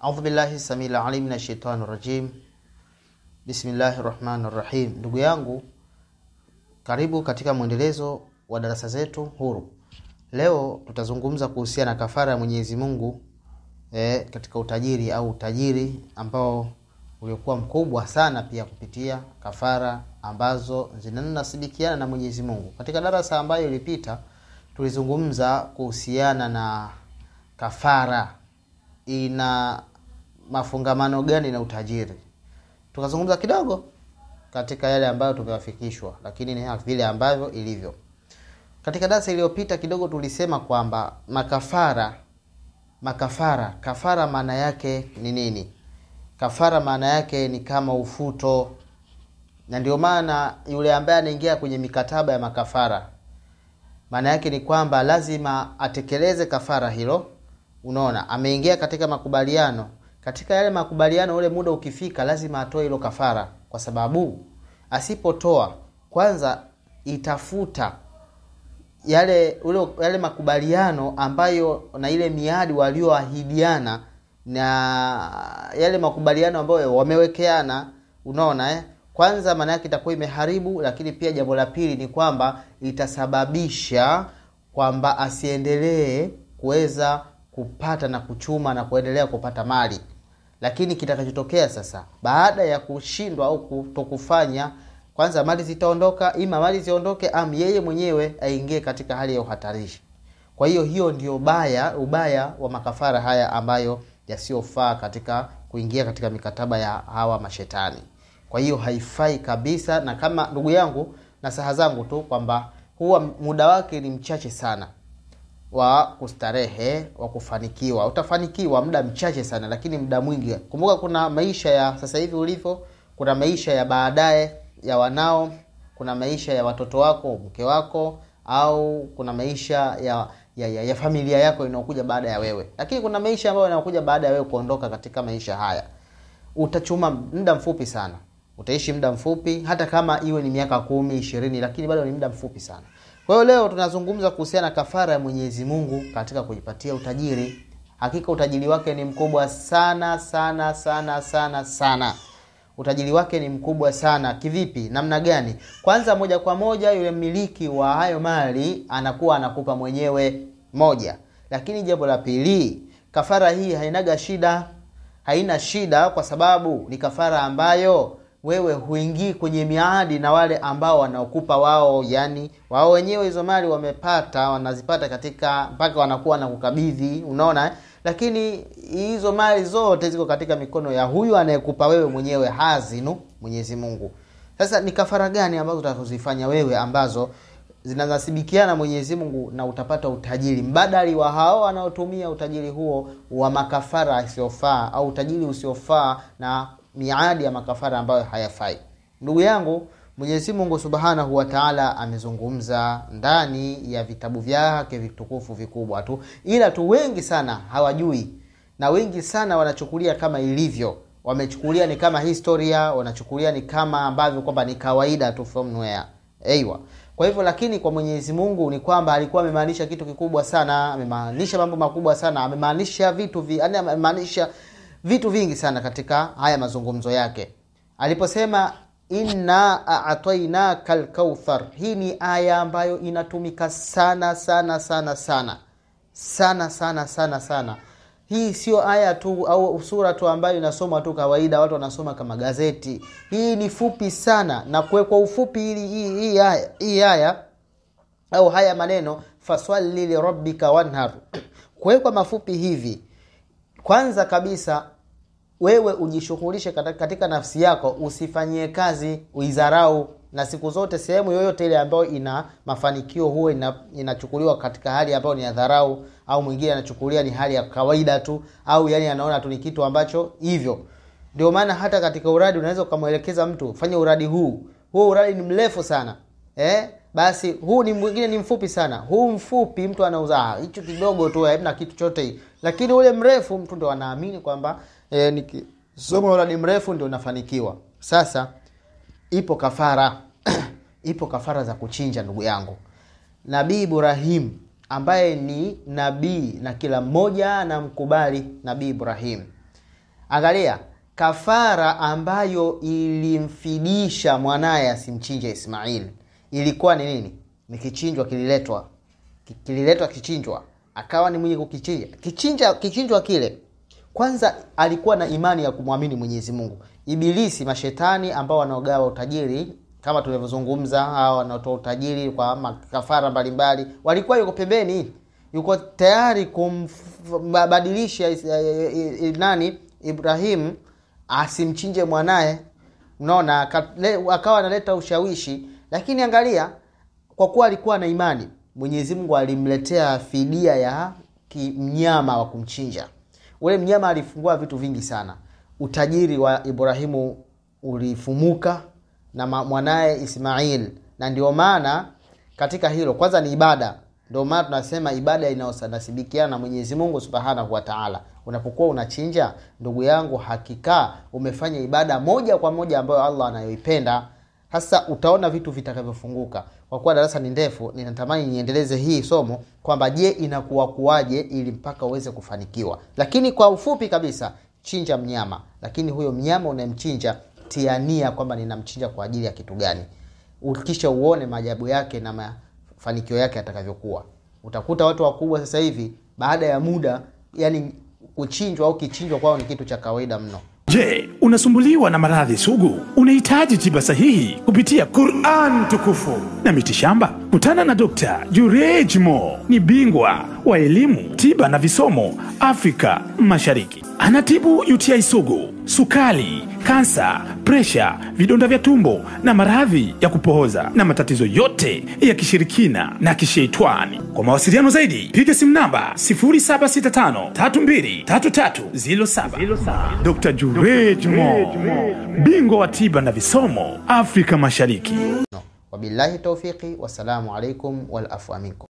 A'udhu billahi samil alim minash shaitani rajim. Bismillahir rahmanir rahim. Ndugu yangu, karibu katika mwendelezo wa darasa zetu huru. Leo tutazungumza kuhusiana na kafara ya Mwenyezi Mungu katika utajiri au utajiri ambao uliokuwa mkubwa sana, pia kupitia kafara ambazo zinanasibikiana na Mwenyezi Mungu. Katika darasa ambayo ilipita tulizungumza kuhusiana na kafara ina mafungamano gani na utajiri. Tukazungumza kidogo katika yale ambayo tumewafikishwa, lakini ni vile ambavyo ilivyo. Katika darasa iliyopita kidogo tulisema kwamba kafara maana yake ni nini? Kafara maana yake ni kama ufuto, na ndio maana yule ambaye anaingia kwenye mikataba ya makafara, maana yake ni kwamba lazima atekeleze kafara hilo. Unaona, ameingia katika makubaliano. Katika yale makubaliano, ule muda ukifika lazima atoe hilo kafara, kwa sababu asipotoa, kwanza itafuta yale makubaliano ambayo na ile miadi walioahidiana na yale makubaliano ambayo wamewekeana. Unaona kwanza maana yake itakuwa imeharibu, lakini pia jambo la pili ni kwamba itasababisha kwamba asiendelee kuweza kupata na kuchuma na kuendelea kupata mali. Lakini kitakachotokea sasa baada ya kushindwa au kutokufanya, kwanza mali zitaondoka, ima mali ziondoke yeye mwenyewe aingie katika hali ya uhatarishi. Kwa hiyo ndio ubaya wa makafara haya ambayo yasiofaa katika kuingia katika mikataba ya hawa mashetani. Kwa hiyo haifai kabisa, na kama ndugu yangu na saha zangu tu kwamba huwa muda wake ni mchache sana wa kustarehe, wa kufanikiwa. Utafanikiwa muda mchache sana, lakini muda mwingi. Kumbuka kuna maisha ya sasa hivi ulivyo, kuna maisha ya baadaye ya wanao, kuna maisha ya watoto wako, mke wako, au kuna maisha ya familia yako inayokuja baada ya wewe. Lakini kuna maisha ambayo yanakuja baada ya wewe kuondoka katika maisha haya. Utachuma muda mfupi sana. Utaishi muda mfupi, hata kama iwe ni miaka 10, 20, lakini bado ni muda mfupi sana. Kwa hiyo leo tunazungumza kuhusiana na kafara ya Mwenyezi Mungu katika kujipatia utajiri. Hakika utajiri wake ni mkubwa sana sana sana sana sana. Utajiri wake ni mkubwa sana. Kivipi? Namna gani? Kwanza, moja kwa moja yule mmiliki wa hayo mali anakuwa anakupa mwenyewe moja. Lakini jambo la pili, kafara hii haina shida kwa sababu ni kafara ambayo wewe huingii kwenye miadi na wale ambao wanaokupa wao, yani wao wenyewe hizo mali wanazipata katika mpaka wanakuwa na kukabidhi. Unaona lakini hizo mali zote ziko katika mikono ya huyu anayekupa wewe mwenyewe, hazinu Mwenyezi Mungu. Sasa ni kafara gani ambazo utakazozifanya wewe ambazo zinanasibikiana Mwenyezi Mungu na utapata utajiri mbadali wa hao wanaotumia utajiri huo wa makafara usiofaa au utajiri usiofaa na miadi ya makafara ambayo hayafai? Ndugu yangu, Mwenyezi Mungu Subhanahu wa Ta'ala amezungumza ndani ya vitabu vyake vitukufu vikubwa tu, ila tu wengi sana hawajui, na wengi sana wanachukulia kama ilivyo. Wamechukulia ni kama historia, wanachukulia ni kama ambavyo kwamba ni kawaida tu from nowhere. Aiywa. Kwa hivyo, lakini kwa Mwenyezi Mungu ni kwamba alikuwa amemaanisha kitu kikubwa sana, amemaanisha mambo makubwa sana, amemaanisha vitu vingi sana katika haya mazungumzo yake. Aliposema inna a'tainaka al-kauthar, hii ni aya ambayo inatumika sana sana sana sana sana sana sana sana. Hii sio aya tu au sura tu ambayo inasoma tu kawaida, watu wanasoma kama gazeti. Hii ni fupi sana, na kwa ufupi hii aya au haya maneno faswalli li rabbika wanhar, kwa mafupi hivi, kwanza kabisa wewe ujishughulishe katika nafsi yako, usifanyie kazi, uizarau. Na siku zote sehemu yoyote ile ambayo ina mafanikio huwa inachukuliwa katika hali ambayo ni dharau, au mwingine anachukulia ni hali ya kawaida tu, au yani anaona tu ni kitu ambacho hivyo. Ndio maana hata katika uradi unaweza kumuelekeza mtu fanya uradi huu uradi ni mrefu sana, basi huu ni mwingine ni mfupi sana. Huu mfupi mtu anauza hicho kidogo tu, haina kitu chote, lakini ule mrefu mtu ndo anaamini kwamba nikisoma uradi mrefu ndio nafanikiwa. Sasa ipo kafara za kuchinja, ndugu yangu. Nabii Ibrahim ambaye ni nabii na kila mmoja anamkubali Nabii Ibrahim, Angalia, kafara ambayo ilimfidisha mwanaye asimchinje Ismail ilikuwa ni nini? Ni kichinjwa kililetwa kichinjwa, akawa ni mwenye kukichinja. Kichinjwa kile, kwanza alikuwa na imani ya kumwamini Mwenyezi Mungu. Ibilisi, mashetani ambao wanaogawa utajiri kama tulivyozungumza, hao wanaotoa utajiri kwa makafara mbalimbali, walikuwa yuko pembeni, yuko tayari kumbadilisha Ibrahim asimchinje mwanae. Unaona, akawa analeta ushawishi. Lakini angalia, kwa kuwa alikuwa na imani, Mwenyezi Mungu alimletea fidia ya mnyama wa kumchinja. Ule mnyama alifungua vitu vingi sana. Utajiri wa Ibrahimu ulifumuka na mwanae Ismail. Na ndio maana katika hilo, kwanza ni ibada. Ndio maana tunasema ibada inayosanasibikiana na Mwenyezi Mungu Subhanahu wa Ta'ala. Unapokuwa unachinja, ndugu yangu, hakika umefanya ibada moja kwa moja ambayo Allah anayoipenda. Hasa utaona vitu vitakavyofunguka. Kwa kuwa darasa ni ndefu, ninatamani niendeleze hii somo kwamba je, inakuwa kuaje ili mpaka uweze kufanikiwa. Lakini kwa ufupi kabisa, chinja mnyama. Lakini huyo mnyama unayemchinja, tia nia kwamba ninamchinja kwa ajili ya kitu gani. Ukisha uone maajabu yake na mafanikio yake atakavyokuwa. Utakuta watu wakubwa sasa hivi baada ya muda, yani kuchinjwa au kichinjwa kwao ni kitu cha kawaida mno. Je, unasumbuliwa na maradhi sugu? Unahitaji tiba sahihi kupitia Qur'an tukufu na mitishamba? Kutana na Dr. Jureej Mo, ni bingwa wa elimu, tiba na visomo Afrika Mashariki. Anatibu UTI sugu, sukari, kansa, presha, vidonda vya tumbo na maradhi ya kupohoza na matatizo yote ya kishirikina na kishetani. Kwa mawasiliano zaidi, piga simu namba 0765323307. Dr. Jureej Mo, bingwa wa tiba na visomo Afrika Mashariki. Wabillahi tawfiki, wassalamu alaikum wal afwa minkum.